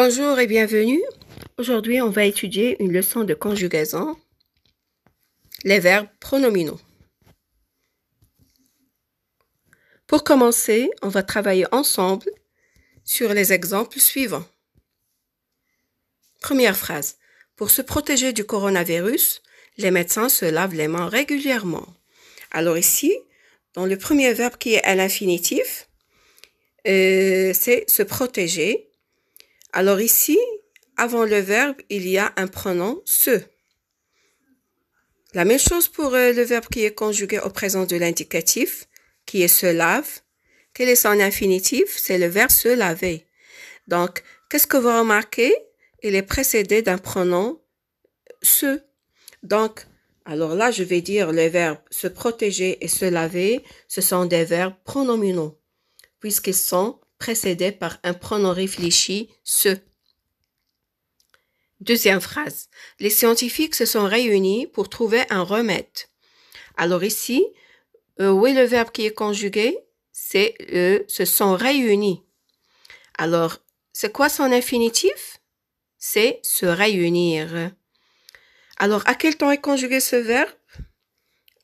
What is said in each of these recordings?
Bonjour et bienvenue. Aujourd'hui, on va étudier une leçon de conjugaison, les verbes pronominaux. Pour commencer, on va travailler ensemble sur les exemples suivants. Première phrase. Pour se protéger du coronavirus, les médecins se lavent les mains régulièrement. Alors ici, dans le premier verbe qui est à l'infinitif, c'est se protéger. Alors ici, avant le verbe, il y a un pronom se. La même chose pour le verbe qui est conjugué au présent de l'indicatif, qui est se lave. Quel est son infinitif? C'est le verbe se laver. Donc, qu'est-ce que vous remarquez? Il est précédé d'un pronom se. Donc, alors là, je vais dire les verbes se protéger et se laver, ce sont des verbes pronominaux, puisqu'ils sont précédés par un pronom réfléchi se. Deuxième phrase. Les scientifiques se sont réunis pour trouver un remède. Alors ici, où est le verbe qui est conjugué? C'est se sont réunis. Alors, c'est quoi son infinitif? C'est se réunir. Alors, à quel temps est conjugué ce verbe?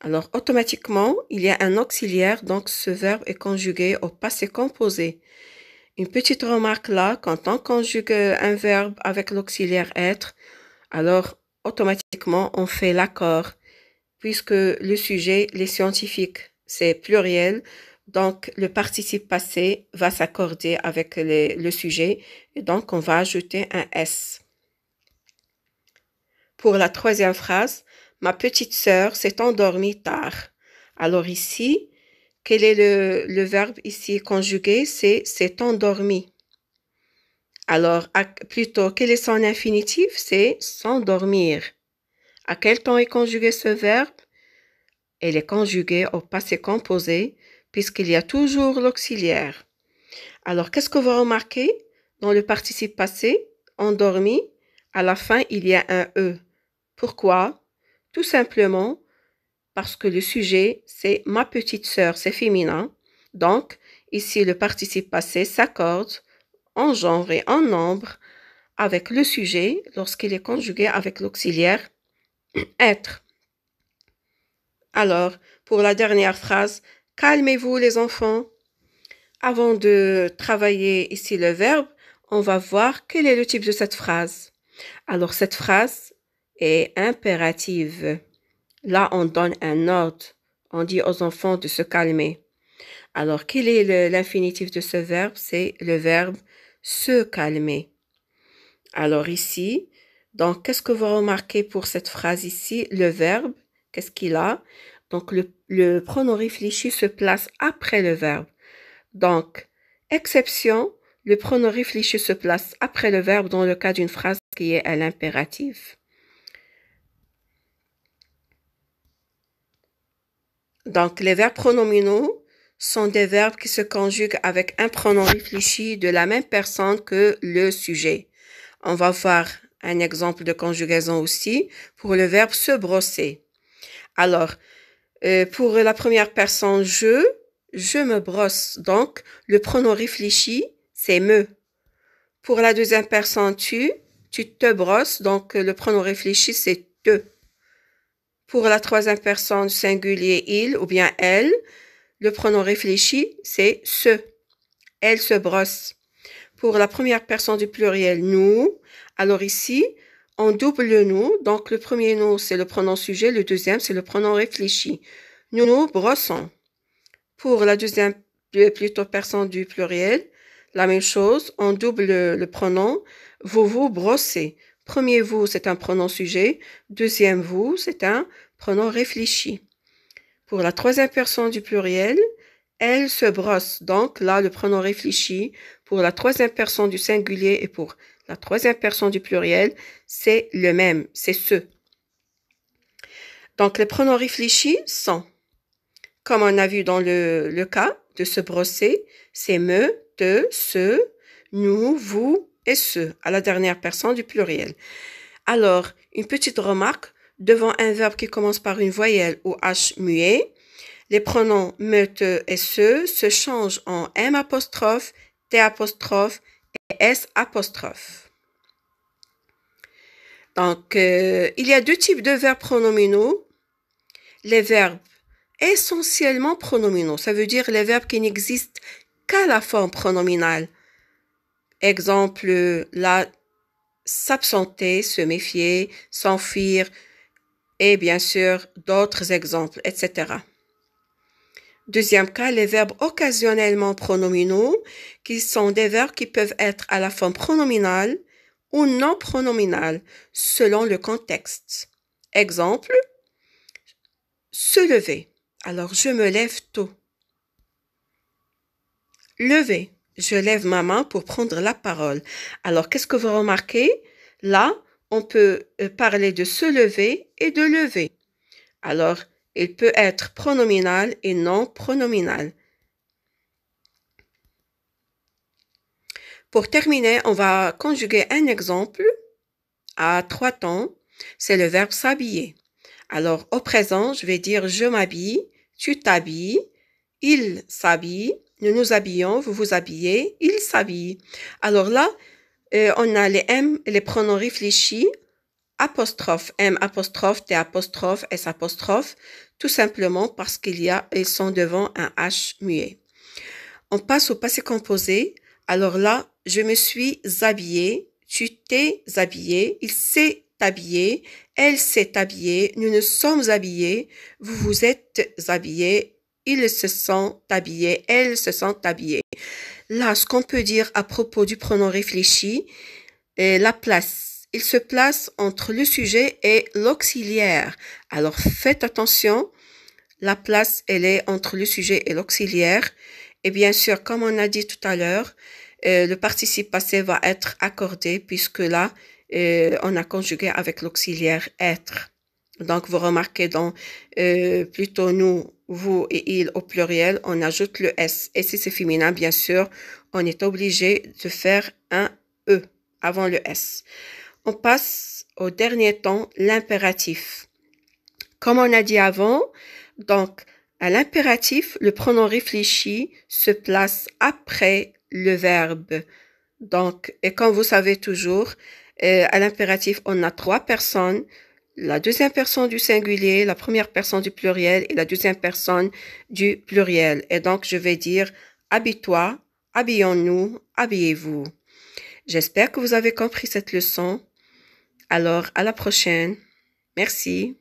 Alors, automatiquement, il y a un auxiliaire, donc ce verbe est conjugué au passé composé. Une petite remarque là, quand on conjugue un verbe avec l'auxiliaire être, alors automatiquement on fait l'accord, puisque le sujet, les scientifiques, c'est pluriel, donc le participe passé va s'accorder avec le sujet, et donc on va ajouter un S. Pour la troisième phrase, ma petite sœur s'est endormie tard. Alors ici, quel est le verbe ici conjugué? C'est s'est endormi. Alors, plutôt, quel est son infinitif? C'est s'endormir. À quel temps est conjugué ce verbe? Il est conjugué au passé composé, puisqu'il y a toujours l'auxiliaire. Alors, qu'est-ce que vous remarquez? Dans le participe passé, endormi, à la fin, il y a un E. Pourquoi? Tout simplement parce que le sujet, c'est ma petite sœur, c'est féminin. Donc, ici, le participe passé s'accorde en genre et en nombre avec le sujet lorsqu'il est conjugué avec l'auxiliaire être. Alors, pour la dernière phrase, calmez-vous les enfants. Avant de travailler ici le verbe, on va voir quel est le type de cette phrase. Alors, cette phrase est impérative. Là, on donne un ordre. On dit aux enfants de se calmer. Alors, quel est l'infinitif de ce verbe? C'est le verbe se calmer. Alors ici, donc qu'est-ce que vous remarquez pour cette phrase ici? Le verbe, qu'est-ce qu'il a? Donc le pronom réfléchi se place après le verbe. Donc, exception, le pronom réfléchi se place après le verbe dans le cas d'une phrase qui est à l'impératif. Donc, les verbes pronominaux sont des verbes qui se conjuguent avec un pronom réfléchi de la même personne que le sujet. On va voir un exemple de conjugaison aussi pour le verbe se brosser. Alors, pour la première personne, je me brosse. Donc, le pronom réfléchi, c'est me. Pour la deuxième personne, tu te brosses. Donc, le pronom réfléchi, c'est te. Pour la troisième personne singulier, il ou bien elle, le pronom réfléchi, c'est se. Elle se brosse. Pour la première personne du pluriel, nous. Alors ici, on double le nous. Donc, le premier nous, c'est le pronom sujet. Le deuxième, c'est le pronom réfléchi. Nous nous brossons. Pour la deuxième, plutôt personne du pluriel, la même chose. On double le pronom. Vous vous brossez. Premier vous, c'est un pronom sujet. Deuxième vous, c'est un pronom réfléchi. Pour la troisième personne du pluriel, elle se brosse. Donc là, le pronom réfléchi pour la troisième personne du singulier et pour la troisième personne du pluriel, c'est le même, c'est ce. Donc les pronoms réfléchis sont, comme on a vu dans le cas de se brosser, c'est me, te, ce, nous, vous et ce, à la dernière personne du pluriel. Alors, une petite remarque, devant un verbe qui commence par une voyelle ou H muet, les pronoms me, te et se changent en M apostrophe, T apostrophe et S apostrophe. Donc, il y a deux types de verbes pronominaux. Les verbes essentiellement pronominaux, ça veut dire les verbes qui n'existent qu'à la forme pronominale. Exemple, là, s'absenter, se méfier, s'enfuir, et bien sûr d'autres exemples, etc. Deuxième cas, les verbes occasionnellement pronominaux, qui sont des verbes qui peuvent être à la forme pronominale ou non pronominale, selon le contexte. Exemple, se lever. Alors, je me lève tôt. Lever. Je lève ma main pour prendre la parole. Alors, qu'est-ce que vous remarquez? Là, on peut parler de se lever et de lever. Alors, il peut être pronominal et non pronominal. Pour terminer, on va conjuguer un exemple à 3 temps. C'est le verbe s'habiller. Alors, au présent, je vais dire je m'habille, tu t'habilles, il s'habille, nous nous habillons, vous vous habillez, il s'habille. Alors là, on a les M, les pronoms réfléchis, apostrophe, M apostrophe, T apostrophe, S apostrophe, tout simplement parce ils sont devant un H muet. On passe au passé composé. Alors là, je me suis habillée, tu t'es habillé, il s'est habillé, elle s'est habillée, nous nous sommes habillés, vous vous êtes habillés, ils se sont habillés, elles se sont habillées. Là, ce qu'on peut dire à propos du pronom réfléchi, la place. Il se place entre le sujet et l'auxiliaire. Alors, faites attention. La place, elle est entre le sujet et l'auxiliaire. Et bien sûr, comme on a dit tout à l'heure, le participe passé va être accordé puisque là, on a conjugué avec l'auxiliaire être. Donc, vous remarquez donc, plutôt nous, vous et il au pluriel, on ajoute le S. Et si c'est féminin, bien sûr, on est obligé de faire un E avant le S. On passe au dernier temps, l'impératif. Comme on a dit avant, donc, à l'impératif, le pronom réfléchi se place après le verbe. Donc, et comme vous savez toujours, à l'impératif, on a 3 personnes. La deuxième personne du singulier, la première personne du pluriel et la deuxième personne du pluriel. Et donc, je vais dire habille-toi, habillons-nous, habillez-vous. J'espère que vous avez compris cette leçon. Alors, à la prochaine. Merci.